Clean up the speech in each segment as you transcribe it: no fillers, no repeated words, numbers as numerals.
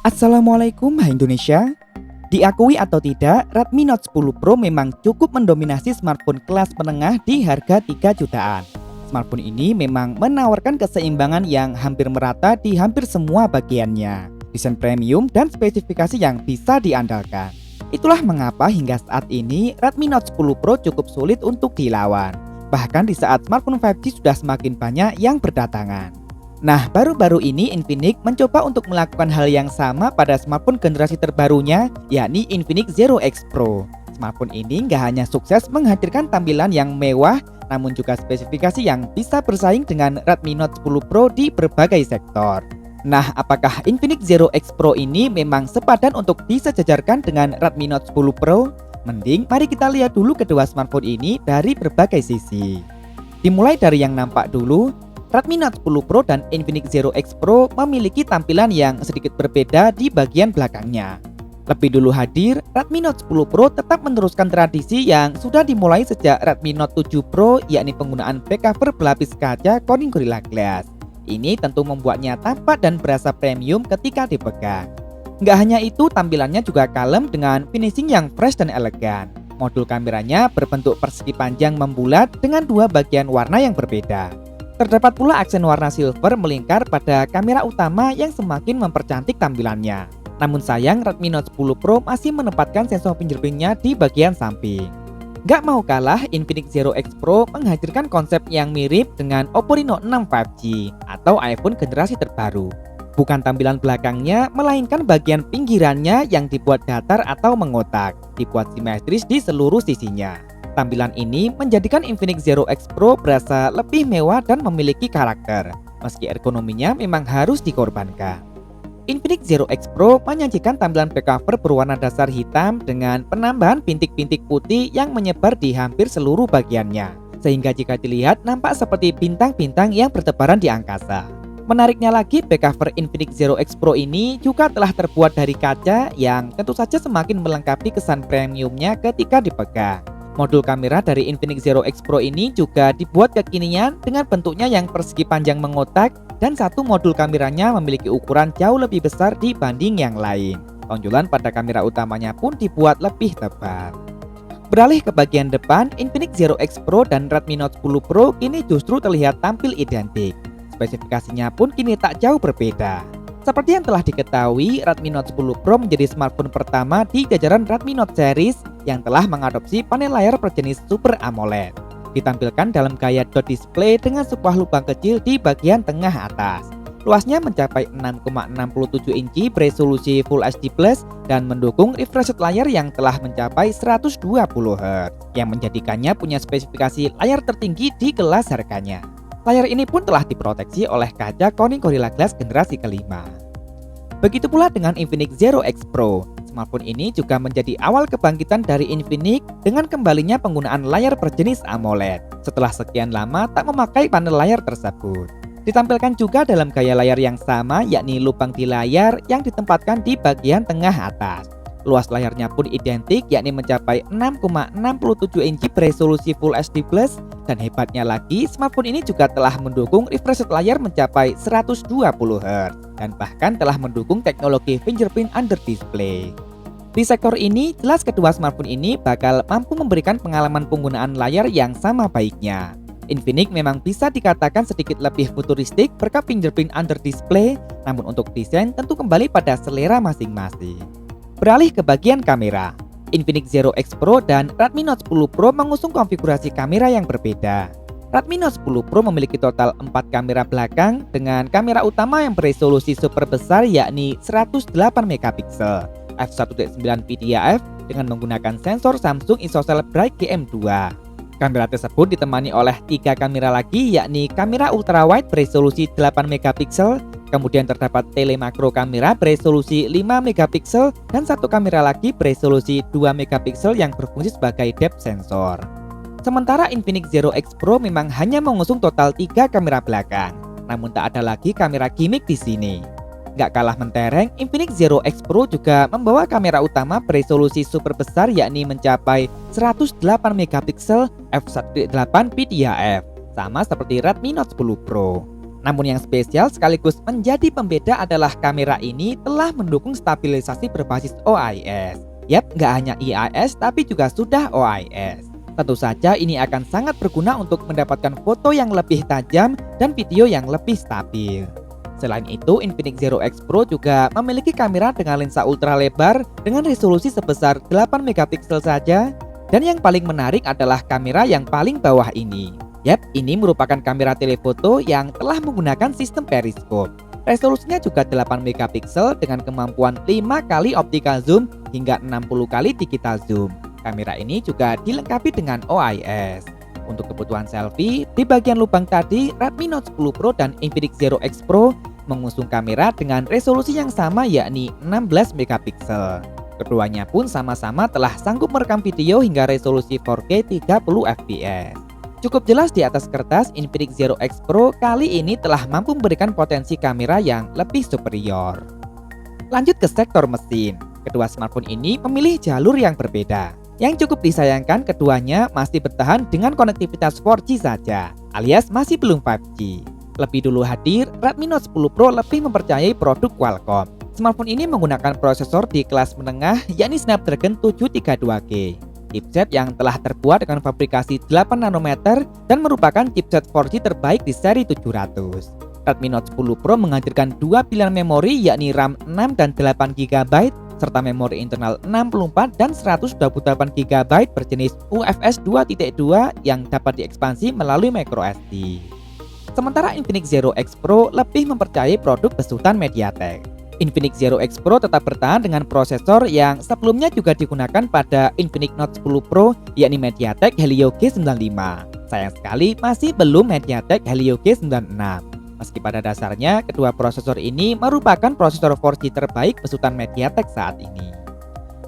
Assalamualaikum Hai Indonesia. Diakui atau tidak, Redmi Note 10 Pro memang cukup mendominasi smartphone kelas menengah di harga 3 jutaan. Smartphone ini memang menawarkan keseimbangan yang hampir merata di hampir semua bagiannya, desain premium dan spesifikasi yang bisa diandalkan. Itulah mengapa hingga saat ini Redmi Note 10 Pro cukup sulit untuk dilawan. Bahkan di saat smartphone 5G sudah semakin banyak yang berdatangan. Nah, baru-baru ini Infinix mencoba untuk melakukan hal yang sama pada smartphone generasi terbarunya, yakni Infinix Zero X Pro. Smartphone ini nggak hanya sukses menghadirkan tampilan yang mewah, namun juga spesifikasi yang bisa bersaing dengan Redmi Note 10 Pro di berbagai sektor. Nah, apakah Infinix Zero X Pro ini memang sepadan untuk disejajarkan dengan Redmi Note 10 Pro? Mending mari kita lihat dulu kedua smartphone ini dari berbagai sisi. Dimulai dari yang nampak dulu. Redmi Note 10 Pro dan Infinix Zero X Pro memiliki tampilan yang sedikit berbeda di bagian belakangnya. Lebih dulu hadir, Redmi Note 10 Pro tetap meneruskan tradisi yang sudah dimulai sejak Redmi Note 7 Pro, yakni penggunaan back cover berlapis kaca Corning Gorilla Glass. Ini tentu membuatnya tampak dan berasa premium ketika dipegang. Nggak hanya itu, tampilannya juga kalem dengan finishing yang fresh dan elegan. Modul kameranya berbentuk persegi panjang membulat dengan dua bagian warna yang berbeda. Terdapat pula aksen warna silver melingkar pada kamera utama yang semakin mempercantik tampilannya. Namun sayang, Redmi Note 10 Pro masih menempatkan sensor fingerprintnya di bagian samping. Gak mau kalah, Infinix Zero X Pro menghadirkan konsep yang mirip dengan Oppo Reno 6 5G atau iPhone generasi terbaru. Bukan tampilan belakangnya, melainkan bagian pinggirannya yang dibuat datar atau mengotak, dibuat simetris di seluruh sisinya. Tampilan ini menjadikan Infinix Zero X Pro berasa lebih mewah dan memiliki karakter, meski ergonominya memang harus dikorbankan. Infinix Zero X Pro menyajikan tampilan back cover berwarna dasar hitam dengan penambahan bintik-bintik putih yang menyebar di hampir seluruh bagiannya, sehingga jika dilihat nampak seperti bintang-bintang yang bertebaran di angkasa. Menariknya lagi, back cover Infinix Zero X Pro ini juga telah terbuat dari kaca yang tentu saja semakin melengkapi kesan premiumnya ketika dipegang. Modul kamera dari Infinix Zero X Pro ini juga dibuat kekinian dengan bentuknya yang persegi panjang mengotak dan satu modul kameranya memiliki ukuran jauh lebih besar dibanding yang lain. Tonjolan pada kamera utamanya pun dibuat lebih tebal. Beralih ke bagian depan, Infinix Zero X Pro dan Redmi Note 10 Pro kini justru terlihat tampil identik. Spesifikasinya pun kini tak jauh berbeda. Seperti yang telah diketahui, Redmi Note 10 Pro menjadi smartphone pertama di jajaran Redmi Note series yang telah mengadopsi panel layar berjenis Super AMOLED. Ditampilkan dalam gaya dot display dengan sebuah lubang kecil di bagian tengah atas. Luasnya mencapai 6,67 inci beresolusi Full HD Plus dan mendukung refresh rate layar yang telah mencapai 120 Hz, yang menjadikannya punya spesifikasi layar tertinggi di kelas harganya. Layar ini pun telah diproteksi oleh kaca Corning Gorilla Glass generasi kelima. Begitu pula dengan Infinix Zero X Pro. Smartphone ini juga menjadi awal kebangkitan dari Infinix dengan kembalinya penggunaan layar berjenis AMOLED setelah sekian lama tak memakai panel layar tersebut. Ditampilkan juga dalam gaya layar yang sama, yakni lubang di layar yang ditempatkan di bagian tengah atas. Luas layarnya pun identik, yakni mencapai 6,67 inci beresolusi Full HD Plus, dan hebatnya lagi, smartphone ini juga telah mendukung refresh rate layar mencapai 120 Hz dan bahkan telah mendukung teknologi fingerprint under display. Di sektor ini, jelas kedua smartphone ini bakal mampu memberikan pengalaman penggunaan layar yang sama baiknya. Infinix memang bisa dikatakan sedikit lebih futuristik berkat fingerprint under display, namun untuk desain tentu kembali pada selera masing-masing. Beralih ke bagian kamera, Infinix Zero X Pro dan Redmi Note 10 Pro mengusung konfigurasi kamera yang berbeda. Redmi Note 10 Pro memiliki total 4 kamera belakang dengan kamera utama yang beresolusi super besar, yakni 108 megapiksel, f1.9 PDAF dengan menggunakan sensor Samsung ISOCELL Bright GM2. Kamera tersebut ditemani oleh 3 kamera lagi, yakni kamera ultrawide beresolusi 8 megapiksel, kemudian terdapat telemakro kamera beresolusi 5 megapiksel dan satu kamera lagi beresolusi 2 megapiksel yang berfungsi sebagai depth sensor. Sementara Infinix Zero X Pro memang hanya mengusung total 3 kamera belakang, namun tak ada lagi kamera gimmick di sini. Gak kalah mentereng, Infinix Zero X Pro juga membawa kamera utama beresolusi super besar, yakni mencapai 108 megapiksel f1.8 PDAF, sama seperti Redmi Note 10 Pro. Namun yang spesial sekaligus menjadi pembeda adalah kamera ini telah mendukung stabilisasi berbasis OIS. Yap, nggak hanya IIS tapi juga sudah OIS. Tentu saja ini akan sangat berguna untuk mendapatkan foto yang lebih tajam dan video yang lebih stabil. Selain itu, Infinix Zero X Pro juga memiliki kamera dengan lensa ultra lebar dengan resolusi sebesar 8 megapiksel saja. Dan yang paling menarik adalah kamera yang paling bawah ini. Yap, ini merupakan kamera telefoto yang telah menggunakan sistem periskop. Resolusinya juga 8 megapiksel dengan kemampuan 5 kali optical zoom hingga 60 kali digital zoom. Kamera ini juga dilengkapi dengan OIS. Untuk kebutuhan selfie, di bagian lubang tadi, Redmi Note 10 Pro dan Infinix Zero X Pro mengusung kamera dengan resolusi yang sama yakni 16 megapiksel. Keduanya pun sama-sama telah sanggup merekam video hingga resolusi 4K 30 fps. Cukup jelas di atas kertas, Infinix Zero X Pro kali ini telah mampu memberikan potensi kamera yang lebih superior. Lanjut ke sektor mesin. Kedua smartphone ini memilih jalur yang berbeda. Yang cukup disayangkan keduanya masih bertahan dengan konektivitas 4G saja, alias masih belum 5G. Lebih dulu hadir, Redmi Note 10 Pro lebih mempercayai produk Qualcomm. Smartphone ini menggunakan prosesor di kelas menengah yakni Snapdragon 732G. Chipset yang telah terbuat dengan fabrikasi 8 nanometer dan merupakan chipset 4G terbaik di seri 700. Redmi Note 10 Pro menghadirkan dua pilihan memori yakni RAM 6 dan 8 GB serta memori internal 64 dan 128 GB berjenis UFS 2.2 yang dapat diekspansi melalui microSD. Sementara Infinix Zero X Pro lebih mempercayai produk besutan MediaTek. Infinix Zero X Pro tetap bertahan dengan prosesor yang sebelumnya juga digunakan pada Infinix Note 10 Pro yakni MediaTek Helio G95. Sayang sekali masih belum MediaTek Helio G96. Meski pada dasarnya kedua prosesor ini merupakan prosesor 4G terbaik besutan MediaTek saat ini.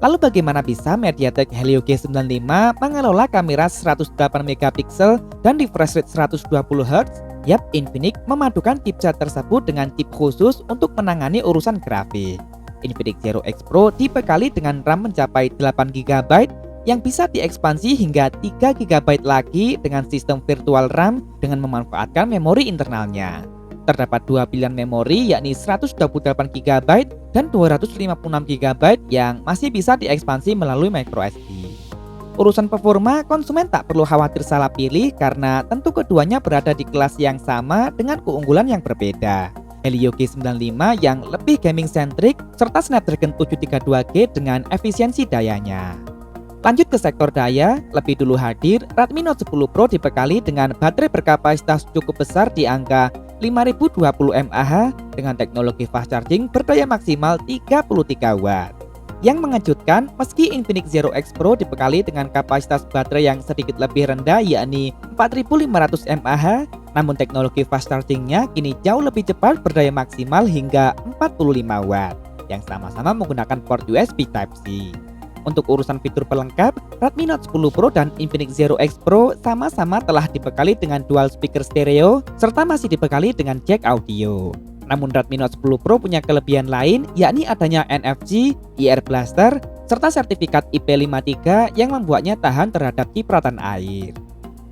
Lalu bagaimana bisa MediaTek Helio G95 mengelola kamera 108 megapiksel dan refresh rate 120 Hz? Yap, Infinix memadukan chipset tersebut dengan chip khusus untuk menangani urusan grafik. Infinix Zero X Pro dibekali dengan RAM mencapai 8 GB yang bisa diekspansi hingga 3 GB lagi dengan sistem virtual RAM dengan memanfaatkan memori internalnya. Terdapat dua pilihan memori yakni 128 GB dan 256 GB yang masih bisa diekspansi melalui microSD. Urusan performa, konsumen tak perlu khawatir salah pilih karena tentu keduanya berada di kelas yang sama dengan keunggulan yang berbeda. Helio G95 yang lebih gaming-centric serta Snapdragon 732G dengan efisiensi dayanya. Lanjut ke sektor daya, lebih dulu hadir Redmi Note 10 Pro dibekali dengan baterai berkapasitas cukup besar di angka 5020 mAh dengan teknologi fast charging berdaya maksimal 33 Watt. Yang mengejutkan, meski Infinix Zero X Pro dibekali dengan kapasitas baterai yang sedikit lebih rendah yakni 4500 mAh, namun teknologi fast chargingnya kini jauh lebih cepat berdaya maksimal hingga 45 Watt, yang sama-sama menggunakan port USB Type-C. Untuk urusan fitur pelengkap, Redmi Note 10 Pro dan Infinix Zero X Pro sama-sama telah dibekali dengan dual speaker stereo serta masih dibekali dengan jack audio. Namun Redmi Note 10 Pro punya kelebihan lain yakni adanya NFC, IR Blaster, serta sertifikat IP53 yang membuatnya tahan terhadap cipratan air.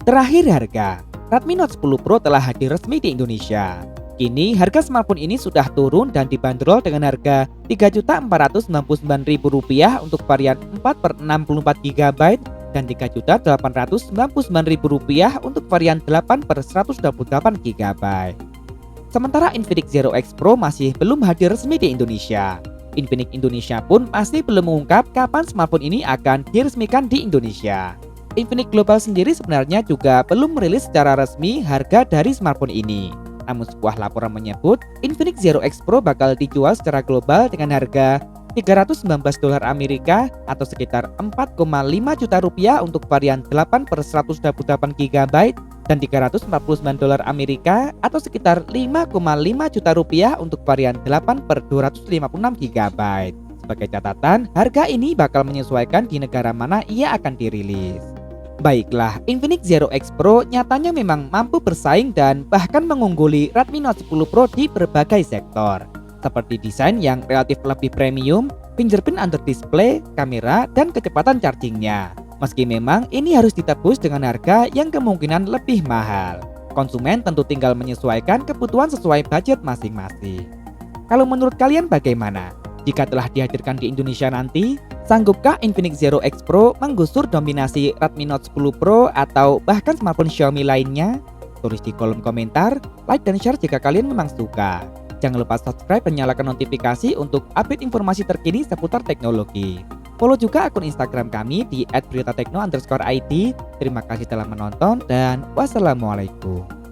Terakhir harga, Redmi Note 10 Pro telah hadir resmi di Indonesia. Kini harga smartphone ini sudah turun dan dibanderol dengan harga Rp3.499.000 untuk varian 4/64 GB dan Rp3.899.000 untuk varian 8/128 GB. Sementara Infinix Zero X Pro masih belum hadir resmi di Indonesia. Infinix Indonesia pun masih belum mengungkap kapan smartphone ini akan diresmikan di Indonesia. Infinix Global sendiri sebenarnya juga belum merilis secara resmi harga dari smartphone ini. Namun sebuah laporan menyebut Infinix Zero X Pro bakal dijual secara global dengan harga $319 Amerika atau sekitar 4,5 juta rupiah untuk varian 8/128 GB dan $349 Amerika atau sekitar 5,5 juta rupiah untuk varian 8/256 GB. Sebagai catatan, harga ini bakal menyesuaikan di negara mana ia akan dirilis. Baiklah, Infinix Zero X Pro nyatanya memang mampu bersaing dan bahkan mengungguli Redmi Note 10 Pro di berbagai sektor, seperti desain yang relatif lebih premium, fingerprint under display, kamera, dan kecepatan chargingnya. Meski memang ini harus ditebus dengan harga yang kemungkinan lebih mahal. Konsumen tentu tinggal menyesuaikan kebutuhan sesuai budget masing-masing. Kalau menurut kalian bagaimana? Jika telah dihadirkan di Indonesia nanti, sanggupkah Infinix Zero X Pro menggusur dominasi Redmi Note 10 Pro atau bahkan smartphone Xiaomi lainnya? Tulis di kolom komentar, like dan share jika kalian memang suka. Jangan lupa subscribe dan nyalakan notifikasi untuk update informasi terkini seputar teknologi. Follow juga akun Instagram kami di @beritatekno_id. Terima kasih telah menonton dan wassalamualaikum.